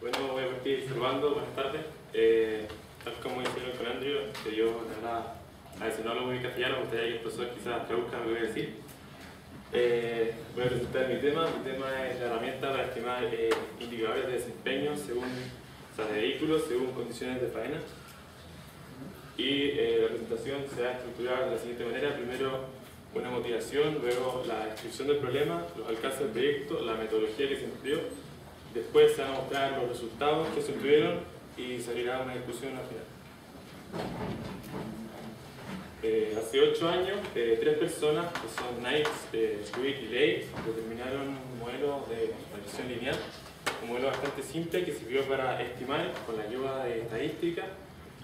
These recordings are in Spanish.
Bueno, voy a partir saludando, buenas tardes. Tal como hicieron con Andrew, que yo, la verdad, a veces no hablo muy castellano, me gustaría que el profesor quizás traduzca lo que voy a decir. Voy a presentar mi tema. Mi tema es la herramienta para estimar indicadores de desempeño de vehículos según condiciones de faena. Y la presentación se va a estructurar de la siguiente manera. Primero, una motivación, luego la descripción del problema, los alcances del proyecto, la metodología que se empleó. Después se van a mostrar los resultados que se obtuvieron y salirá una discusión al final. Hace 8 años, 3 personas, que son Knights, Sweet y Lay, determinaron un modelo de regresión lineal, un modelo bastante simple que sirvió para estimar, con la ayuda de estadística,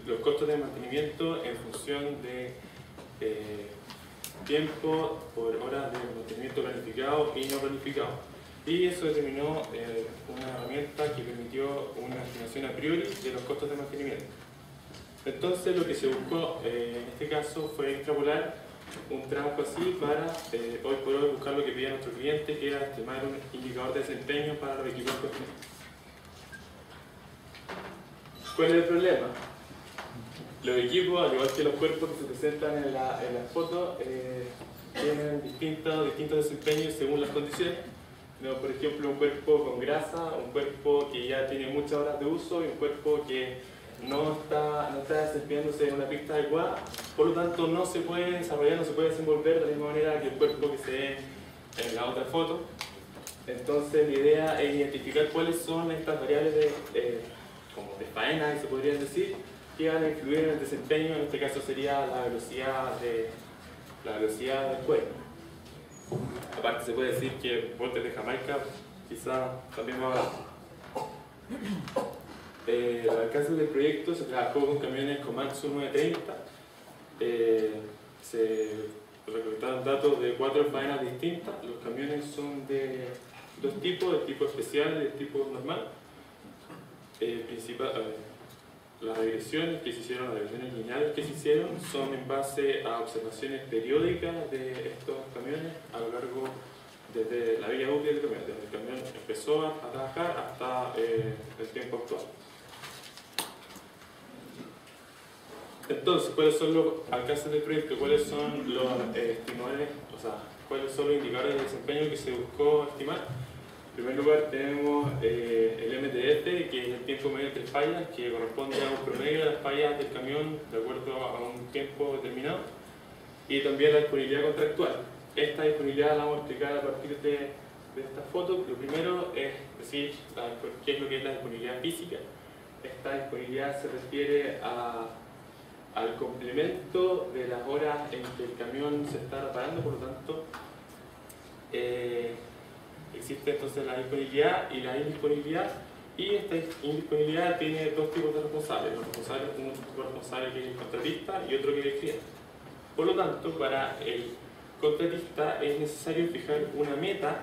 los costos de mantenimiento en función de tiempo por horas de mantenimiento planificado y no planificado. Y eso determinó una herramienta que permitió una estimación a priori de los costos de mantenimiento. Entonces lo que se buscó en este caso fue extrapolar un trabajo así para hoy por hoy buscar lo que pedía nuestro cliente, que era estimar un indicador de desempeño para los equipos cosméticos. ¿Cuál es el problema? Los equipos, al igual que los cuerpos que se presentan en la foto, tienen distintos desempeños según las condiciones. Tenemos, por ejemplo, un cuerpo con grasa, un cuerpo que ya tiene muchas horas de uso y un cuerpo que no está desempeñándose en una pista adecuada, por lo tanto no se puede desarrollar, no se puede desenvolver de la misma manera que el cuerpo que se ve en la otra foto. Entonces la idea es identificar cuáles son estas variables como de faena, se podrían decir, que van a influir en el desempeño. En este caso sería la velocidad del cuerpo. Aparte se puede decir que botes de Jamaica quizá también va a dar. El alcance del proyecto se trabajó con camiones Komatsu 930. Se recolectaron datos de 4 faenas distintas. Los camiones son de 2 tipos, el tipo especial y el tipo normal. Las regresiones lineales que se hicieron son en base a observaciones periódicas de estos camiones a lo largo desde la vida útil del camión, desde el camión empezó a trabajar hasta el tiempo actual. Entonces, ¿cuáles son los alcances del proyecto? ¿Cuáles son los estimadores, cuáles son los indicadores de desempeño que se buscó estimar? En primer lugar tenemos el MTF, que es el tiempo medio entre fallas, que corresponde a un promedio de las fallas del camión de acuerdo a un tiempo determinado, y también la disponibilidad contractual. Esta disponibilidad la vamos a explicar a partir de esta foto. Lo primero es decir qué es lo que es la disponibilidad física. Esta disponibilidad se refiere al complemento de las horas en que el camión se está reparando, por lo tanto existe entonces la disponibilidad y la indisponibilidad, y esta indisponibilidad tiene 2 tipos de responsables. Un tipo responsable que es el contratista y otro que es el cliente. Por lo tanto, para el contratista es necesario fijar una meta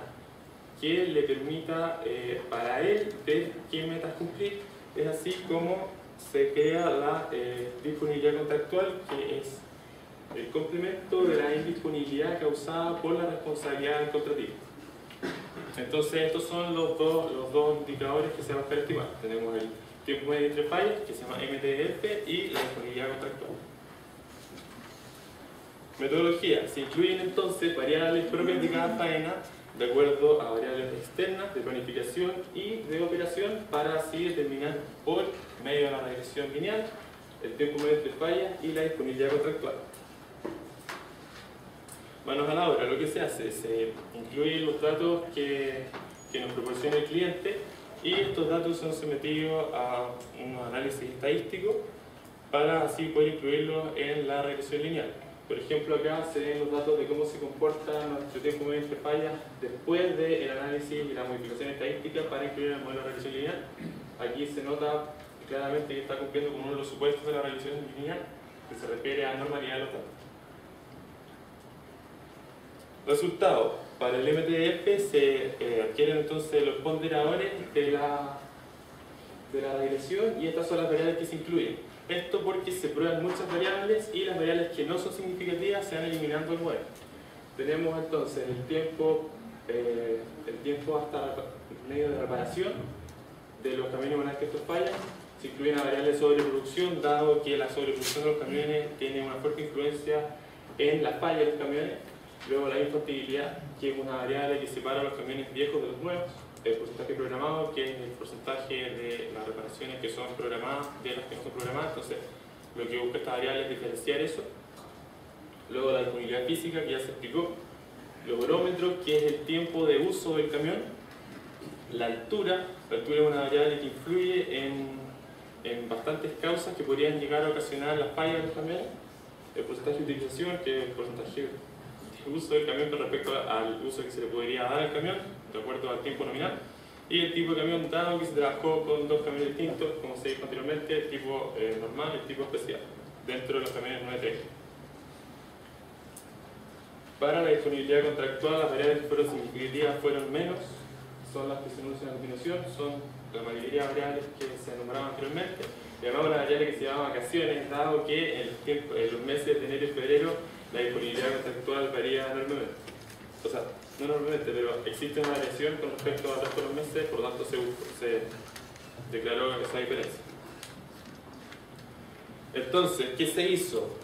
que le permita para él ver qué metas cumplir. Es así como se crea la disponibilidad contractual, que es el complemento de la indisponibilidad causada por la responsabilidad del contratista. Entonces estos son los dos indicadores que se van a estar estimando. Tenemos el tiempo medio entre fallas, que se llama MTF, y la disponibilidad contractual. Metodología. Se incluyen entonces variables propias de cada faena de acuerdo a variables externas de planificación y de operación, para así determinar por medio de la regresión lineal el tiempo medio entre fallas y la disponibilidad contractual. Manos a la obra. Lo que se hace, se incluyen los datos que nos proporciona el cliente, y estos datos son sometidos a un análisis estadístico para así poder incluirlos en la regresión lineal. Por ejemplo, acá se ven los datos de cómo se comporta nuestro tiempo medio entre fallas después del análisis y la modificación estadística para incluir el modelo de regresión lineal. Aquí se nota claramente que está cumpliendo con uno de los supuestos de la regresión lineal, que se refiere a normalidad de los datos. Resultados. Para el MTF se adquieren entonces los ponderadores de la regresión, y estas son las variables que se incluyen. Esto porque se prueban muchas variables y las variables que no son significativas se van eliminando del modelo. Tenemos entonces el tiempo hasta el medio de reparación, de los camiones una vez que estos fallan. Se incluye una variable de sobreproducción, dado que la sobreproducción de los camiones tiene una fuerte influencia en la falla de los camiones. Luego la infantilidad, que es una variable que separa los camiones viejos de los nuevos. El porcentaje programado, que es el porcentaje de las reparaciones que son programadas de las que no son programadas. Entonces, lo que busca esta variable es diferenciar eso. Luego la disponibilidad física, que ya se explicó. Los barómetros, que es el tiempo de uso del camión. La altura es una variable que influye en bastantes causas que podrían llegar a ocasionar la falla de los camiones. El porcentaje de utilización, que es el porcentaje de uso del camión con respecto al uso que se le podría dar al camión, de acuerdo al tiempo nominal. Y el tipo de camión dado que se trabajó con dos camiones distintos, como se dijo anteriormente, el tipo normal y el tipo especial, dentro de los camiones 9-3. Para la disponibilidad contractual, las variables que fueron significativas fueron menos, son las que se anuncian a continuación, son la mayoría de variables que se nombraban anteriormente. Le llamamos una variable que se llama vacaciones, dado que en los meses de enero y febrero la disponibilidad contractual varía enormemente. O sea, no enormemente, pero existe una variación con respecto al resto de los meses, por lo tanto se declaró esa diferencia. Entonces, ¿qué se hizo?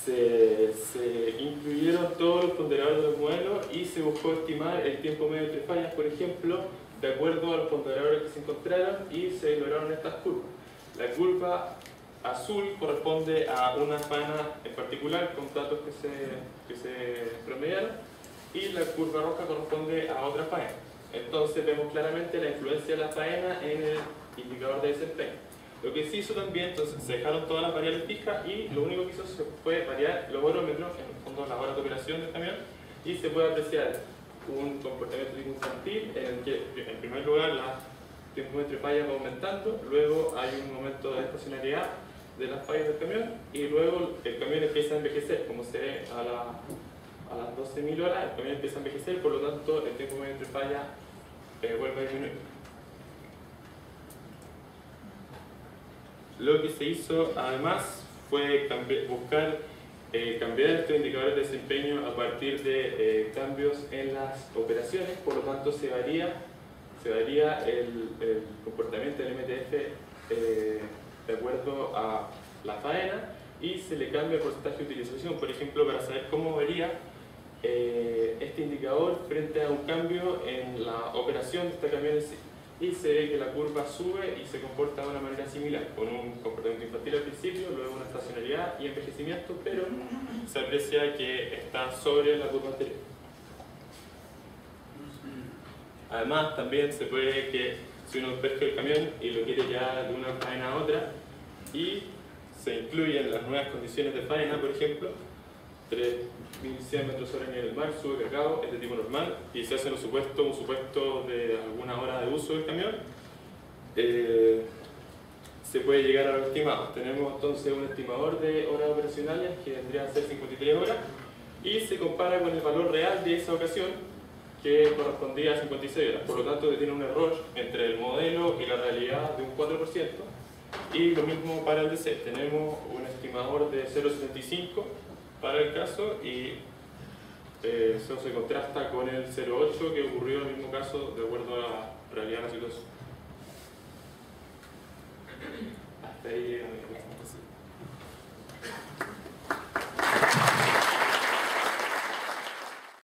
Se incluyeron todos los ponderadores de los modelos y se buscó estimar el tiempo medio entre fallas, por ejemplo, de acuerdo a los ponderadores que se encontraron, y se lograron estas curvas. La curva azul corresponde a una faena en particular con datos que se promediaron, y la curva roja corresponde a otra faena. Entonces vemos claramente la influencia de la faena en el indicador de desempeño. Lo que se hizo también, entonces se dejaron todas las variables fijas y lo único que hizo fue variar los barómetros, en el fondo las horas de operación del camión, y se puede apreciar un comportamiento tipo infantil en el que, en primer lugar, la tiempo entre fallas va aumentando, luego hay un momento de estacionalidad de las fallas del camión y luego el camión empieza a envejecer, como se ve a las 12.000 horas, el camión empieza a envejecer, por lo tanto el tiempo medio entre fallas vuelve a disminuir. Lo que se hizo además fue buscar cambiar estos indicadores de desempeño a partir de cambios en las operaciones, por lo tanto se varía el comportamiento del MTF de acuerdo a la faena, y se le cambia el porcentaje de utilización, por ejemplo, para saber cómo varía este indicador frente a un cambio en la operación de este camión en sí. Y se ve que la curva sube y se comporta de una manera similar, con un comportamiento infantil al principio, luego una estacionalidad y envejecimiento, pero se aprecia que está sobre la curva anterior. Además, también se puede que si uno pesca el camión y lo quiere llevar de una faena a otra, y se incluyen las nuevas condiciones de faena, por ejemplo, 3.100 metros hora en el mar, sube cargado, es de tipo normal, y se hace un supuesto de alguna hora de uso del camión, se puede llegar a los estimados. Tenemos entonces un estimador de horas operacionales que vendría a ser 53 horas, y se compara con el valor real de esa ocasión, que correspondía a 56 horas. Por lo tanto, tiene un error entre el modelo y la realidad de un 4%, y lo mismo para el DC. Tenemos un estimador de 0,75 para el caso, y eso se contrasta con el 0,8 que ocurrió en el mismo caso de acuerdo a la realidad de la situación. Hasta ahí.